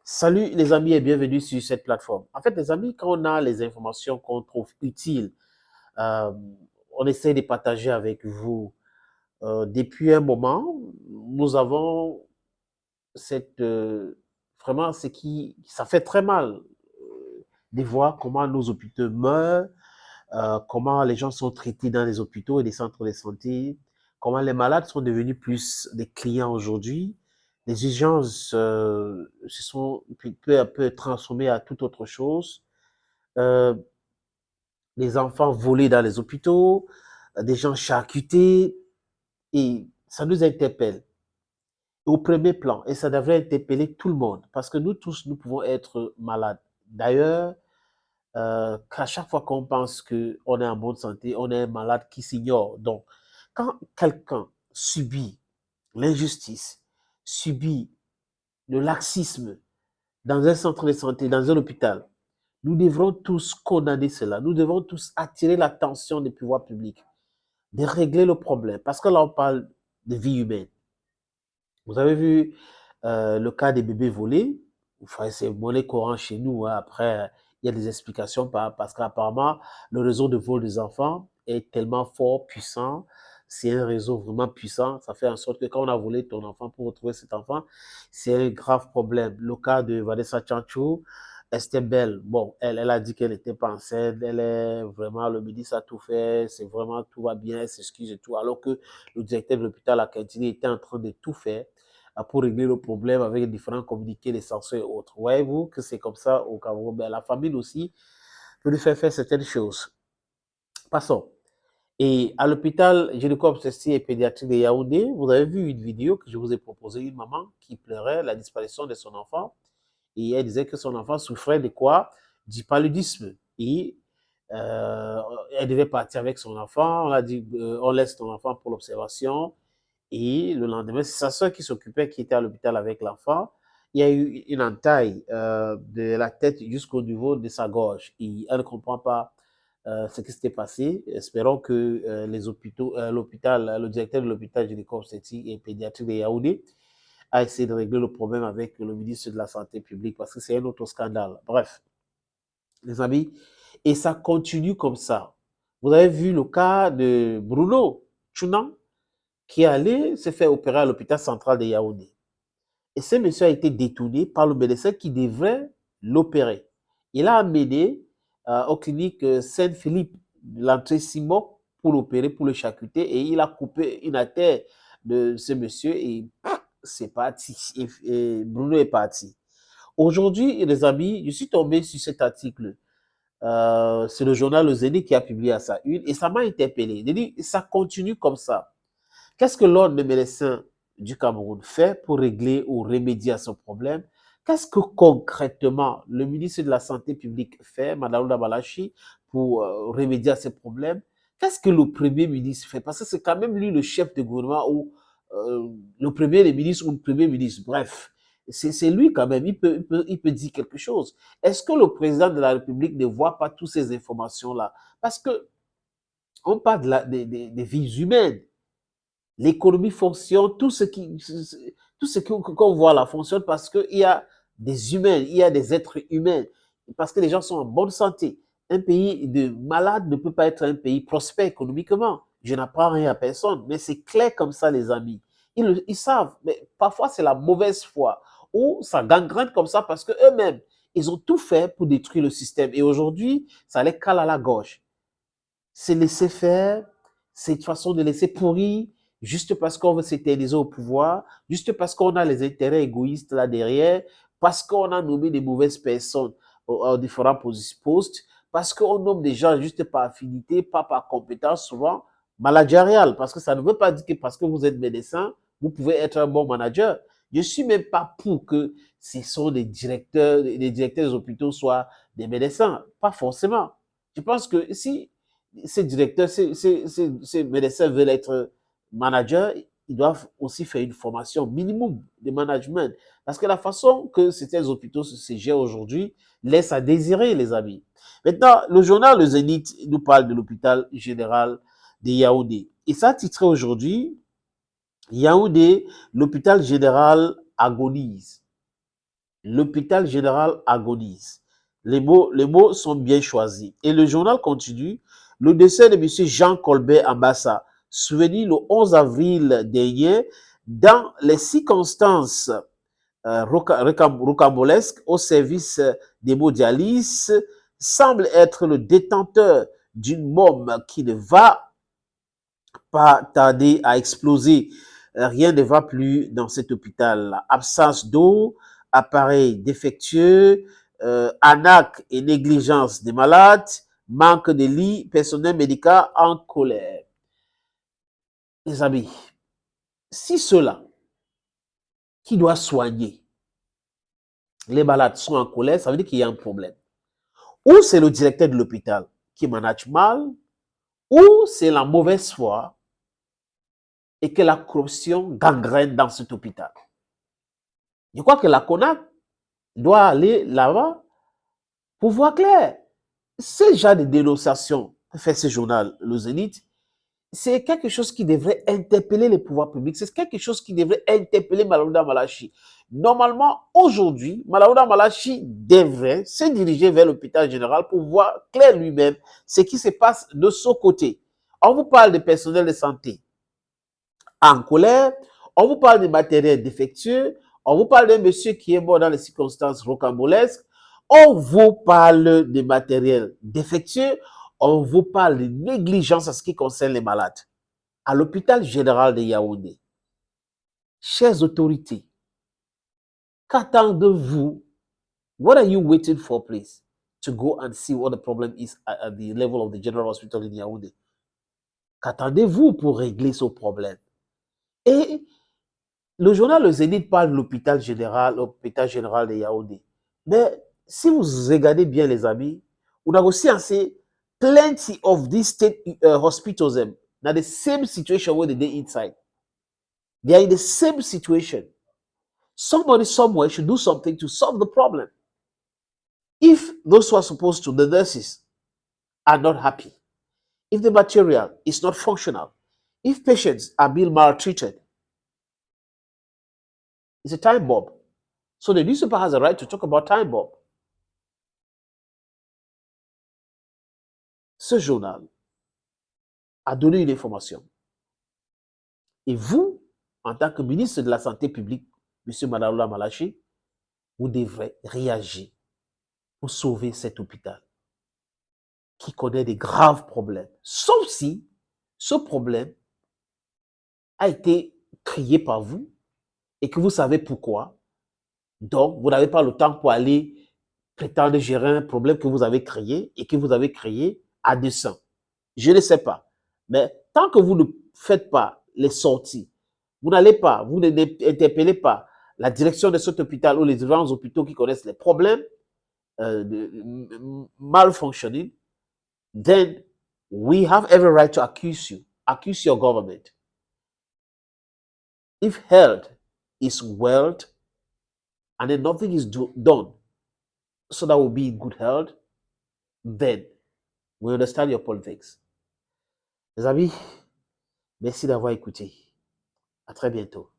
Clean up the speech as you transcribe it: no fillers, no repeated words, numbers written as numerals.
Salut les amis et bienvenue sur cette plateforme. En fait, les amis, quand on a les informations qu'on trouve utiles, euh, on essaie de partager avec vous. Depuis un moment, nous avons cette vraiment ça fait très mal de voir comment nos hôpitaux meurent, comment les gens sont traités dans les hôpitaux et les centres de santé, comment les malades sont devenus plus des clients aujourd'hui. Les urgences se sont peu à peu transformées à toute autre chose. Euh, les enfants volés dans les hôpitaux, des gens charcutés, et ça nous interpelle au premier plan, et ça devrait interpeller tout le monde, parce que nous tous, nous pouvons être malades. D'ailleurs, qu'à chaque fois qu'on pense qu'on est en bonne santé, on est un malade qui s'ignore. Donc, quand quelqu'un subit l'injustice, subit le laxisme dans un centre de santé, dans un hôpital, nous devrons tous condamner cela. Nous devons tous attirer l'attention des pouvoirs publics, de régler le problème. Parce que là, on parle de vie humaine. Vous avez vu le cas des bébés volés. Enfin, c'est monnaie courante chez nous, hein. Après, il y a des explications parce qu'apparemment, le réseau de vol des enfants est tellement fort, puissant. C'est un réseau vraiment puissant. Ça fait en sorte que quand on a volé ton enfant pour retrouver cet enfant, c'est un grave problème. Le cas de Vanessa Chanchou, Esther Bell, bon, elle a dit qu'elle n'était pas enceinte. Elle est vraiment, le ministre a tout fait. C'est vraiment, tout va bien, elle s'excuse et tout. Alors que le directeur de l'hôpital à Kentini était en train de tout faire pour régler le problème avec les différents communiqués, les sanctions et autres. Voyez-vous que c'est comme ça au Cameroun. Ben, la famille aussi peut lui faire certaines choses. Passons. Et à l'hôpital gynéco-obstétrique et pédiatrique de Yaoundé, vous avez vu une vidéo que je vous ai proposée, une maman qui pleurait la disparition de son enfant. Et elle disait que son enfant souffrait de quoi? Du paludisme. Et elle devait partir avec son enfant. On a dit, on laisse ton enfant pour l'observation. Et le lendemain, c'est sa soeur qui s'occupait, qui était à l'hôpital avec l'enfant. Il y a eu une entaille de la tête jusqu'au niveau de sa gorge. Et elle ne comprend pas ce qui s'était passé. Espérons que les hôpitaux, l'hôpital, le directeur de l'hôpital gynéco-obstétrique et pédiatrique de Yaoundé a essayé de régler le problème avec le ministre de la Santé publique parce que c'est un autre scandale. Bref, les amis, et ça continue comme ça. Vous avez vu le cas de Bruno Chunan, qui est allé se faire opérer à l'hôpital central de Yaoundé. Et ce monsieur a été détourné par le médecin qui devrait l'opérer. Il a amené aux cliniques Saint-Philippe, l'entrée Simon, pour l'opérer, pour le charcuter, et il a coupé une artère de ce monsieur et c'est parti. Et Bruno est parti. Aujourd'hui, les amis, je suis tombé sur cet article. C'est le journal Le Zénith qui a publié à sa une et ça m'a interpellé. Il dit, ça continue comme ça. Qu'est-ce que l'ordre des médecins du Cameroun fait pour régler ou remédier à ce problème? Qu'est-ce que concrètement le ministre de la Santé publique fait, Mme Balachi, pour remédier à ces problèmes? Qu'est-ce que le Premier ministre fait? Parce que c'est quand même lui le chef de gouvernement ou le Premier ministre ou le Premier ministre. Bref, c'est lui quand même, il peut dire quelque chose. Est-ce que le président de la République ne voit pas toutes ces informations-là? Parce que on parle des vies humaines. L'économie fonctionne, tout ce qu'on voit là fonctionne parce qu'il y a des humains, il y a des êtres humains, parce que les gens sont en bonne santé. Un pays de malades ne peut pas être un pays prospère économiquement. Je n'apprends rien à personne, mais c'est clair comme ça, les amis. Ils savent, mais parfois c'est la mauvaise foi, ou ça gangrène comme ça parce qu'eux-mêmes, ils ont tout fait pour détruire le système. Et aujourd'hui, ça les cale à la gorge. C'est laisser faire, c'est une façon de laisser pourrir, juste parce qu'on veut s'éterniser au pouvoir, juste parce qu'on a les intérêts égoïstes là derrière, parce qu'on a nommé des mauvaises personnes aux différents postes, parce qu'on nomme des gens juste par affinité, pas par compétence, souvent managériale, parce que ça ne veut pas dire que parce que vous êtes médecin, vous pouvez être un bon manager. Je ne suis même pas pour que ce sont les directeurs des hôpitaux soient des médecins, pas forcément. Je pense que si ces directeurs, ces médecins veulent être managers, ils doivent aussi faire une formation minimum de management. Parce que la façon que certains hôpitaux se gèrent aujourd'hui laisse à désirer, les amis. Maintenant, le journal Le Zénith nous parle de l'hôpital général de Yaoundé. Et ça a titré aujourd'hui, Yaoundé, l'hôpital général agonise. L'hôpital général agonise. Les mots sont bien choisis. Et le journal continue. Le décès de M. Jean Colbert Ambassa, survenu le 11 avril dernier, dans les circonstances rocambolesques au service d'hémodialyse, semble être le détenteur d'une bombe qui ne va pas tarder à exploser. Rien ne va plus dans cet hôpital. Absence d'eau, appareils défectueux, anac et négligence des malades, manque de lits, personnel médical en colère. Les amis, si ceux-là qui doivent soigner les malades sont en colère, ça veut dire qu'il y a un problème. Ou c'est le directeur de l'hôpital qui manage mal, ou c'est la mauvaise foi et que la corruption gangrène dans cet hôpital. Je crois que la CONAC doit aller là-bas pour voir clair. Ce genre de dénonciation que fait ce journal, le Zénith, c'est quelque chose qui devrait interpeller les pouvoirs publics. C'est quelque chose qui devrait interpeller Malouda Malachi. Normalement, aujourd'hui, Malouda Malachi devrait se diriger vers l'hôpital général pour voir clair lui-même ce qui se passe de son côté. On vous parle de personnel de santé en colère, on vous parle de matériel défectueux, on vous parle d'un monsieur qui est mort dans les circonstances rocambolesques, on vous parle de matériel défectueux, on vous parle de négligence en ce qui concerne les malades. À l'hôpital général de Yaoundé, chères autorités, qu'attendez-vous? What are you waiting for, please, to go and see what the problem is at the level of the General Hospital in Yaoundé? Qu'attendez-vous pour régler ce problème? Et le journal Le Zénith parle de l'hôpital général de Yaoundé. Mais si vous regardez bien, les amis, on a aussi assez plenty of these state hospitals in the same situation where they inside. They are in the same situation. Somebody somewhere should do something to solve the problem. If those who are supposed to, the nurses, are not happy, if the material is not functional, if patients are being maltreated, it's a time bomb. So the newspaper has a right to talk about time bomb. Ce journal a donné une information. Et vous, en tant que ministre de la Santé publique, M. Malouda Malachi, vous devrez réagir pour sauver cet hôpital qui connaît des graves problèmes. Sauf si ce problème a été créé par vous et que vous savez pourquoi. Donc, vous n'avez pas le temps pour aller prétendre gérer un problème que vous avez créé et que vous avez créé à dessein. Je ne sais pas. Mais tant que vous ne faites pas les sorties, vous n'interpellez pas la direction de cet hôpital ou les différents hôpitaux qui connaissent les problèmes de malfunctioning, then we have every right to accuse your government. If health is wealth and then nothing is done so that we'll be in good health, then we understand your politics. Les amis, merci d'avoir écouté. À très bientôt.